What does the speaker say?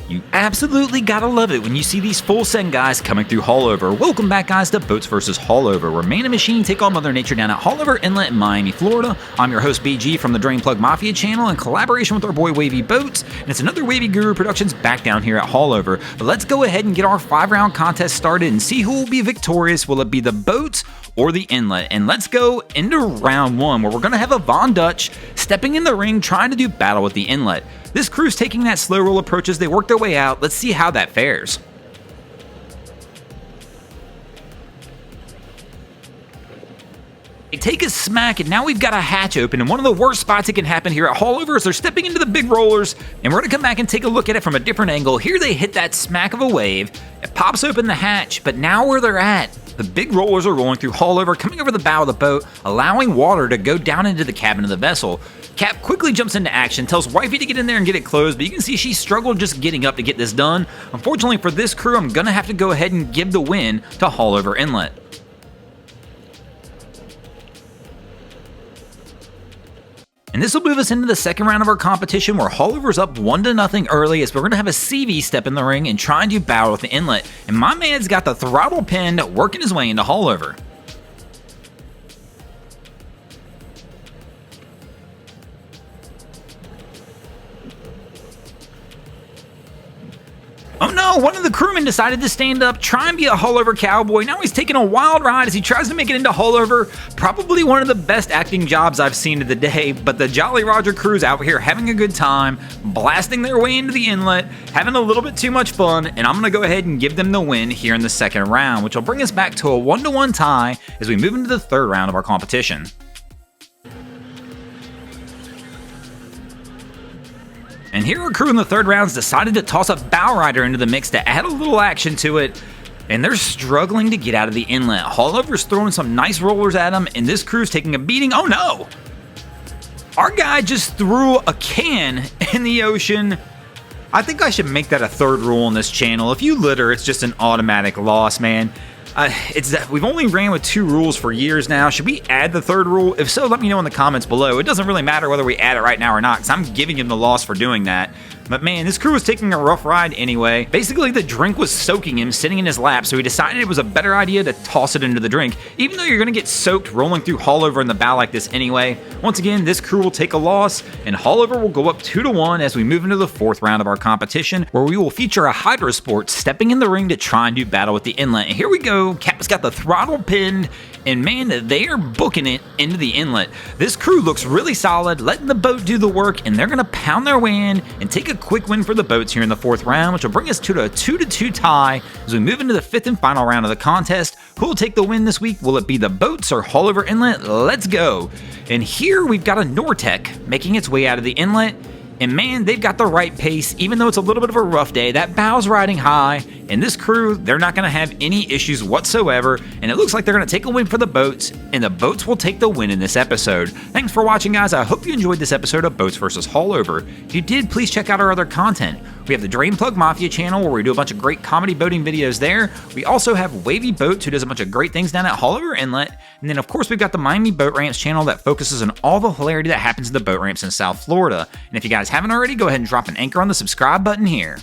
You absolutely gotta love it when you see these full send guys coming through Haulover. Welcome back, guys, to Boats vs. Haulover, where man and machine take on Mother Nature down at Haulover Inlet in Miami, Florida. I'm your host, BG, from the Drain Plug Mafia channel in collaboration with our boy Wavy Boats, and it's another Wavy Guru Productions back down here at Haulover. But let's go ahead and get our 5-round contest started and see who will be victorious. Will it be the boats or the inlet? And let's go into round 1, where we're gonna have a Von Dutch stepping in the ring trying to do battle with the inlet. This crew's taking that slow roll approach as they work their way out. Let's see how that fares. They take a smack, and now we've got a hatch open, and one of the worst spots it can happen here at Haulover is they're stepping into the big rollers, and we're going to come back and take a look at it from a different angle. Here they hit that smack of a wave. It pops open the hatch, but now where they're at, the big rollers are rolling through Haulover, coming over the bow of the boat, allowing water to go down into the cabin of the vessel. Cap quickly jumps into action, tells Wifey to get in there and get it closed, but you can see she struggled just getting up to get this done. Unfortunately for this crew, I'm going to have to go ahead and give the win to Haulover Inlet. And this will move us into the second round of our competition, where Haulover's up 1-0 early, as we're going to have a CV step in the ring and try and do battle with the inlet. And my man's got the throttle pinned, working his way into Haulover. Oh no, one of the crewmen decided to stand up, try and be a Haulover cowboy. Now he's taking a wild ride as he tries to make it into Haulover. Probably one of the best acting jobs I've seen of the day, but the Jolly Roger crew's out here having a good time, blasting their way into the inlet, having a little bit too much fun, and I'm going to go ahead and give them the win here in the second round, which will bring us back to a 1-1 tie as we move into the third round of our competition. And here our crew in the third rounds decided to toss a bow rider into the mix to add a little action to it, and they're struggling to get out of the inlet. Haulover's throwing some nice rollers at them, and this crew's taking a beating. Oh no! Our guy just threw a can in the ocean. I think I should make that a third rule on this channel. If you litter, it's just an automatic loss, man. We've only ran with 2 rules for years now. Should we add the third rule? If so, let me know in the comments below. It doesn't really matter whether we add it right now or not, because I'm giving him the loss for doing that. But man, this crew was taking a rough ride anyway. Basically, the drink was soaking him, sitting in his lap, so he decided it was a better idea to toss it into the drink, even though you're going to get soaked rolling through Haulover in the bow like this anyway. Once again, this crew will take a loss, and Haulover will go up 2-1 as we move into the fourth round of our competition, where we will feature a Hydro Sport stepping in the ring to try and do battle with the inlet. And here we go. Cap's got the throttle pinned, and man, they are booking it into the inlet. This crew looks really solid, letting the boat do the work, and they're going to pound their way in and take a quick win for the boats here in the fourth round, which will bring us to a 2-2 tie as we move into the fifth and final round of the contest. Who will take the win this week? Will it be the boats or Haulover Inlet? Let's go. And here we've got a Nortec making its way out of the inlet. And man, they've got the right pace, even though it's a little bit of a rough day. That bow's riding high, and this crew, they're not going to have any issues whatsoever, and it looks like they're going to take a win for the boats, and the boats will take the win in this episode. Thanks for watching, guys. I hope you enjoyed this episode of Boats vs. Haulover. If you did, please check out our other content. We have the Drain Plug Mafia channel, where we do a bunch of great comedy boating videos there. We also have Wavy Boats, who does a bunch of great things down at Haulover Inlet. And then, of course, we've got the Miami Boat Ramps channel that focuses on all the hilarity that happens in the boat ramps in South Florida. And if you guys haven't already, go ahead and drop an anchor on the subscribe button here.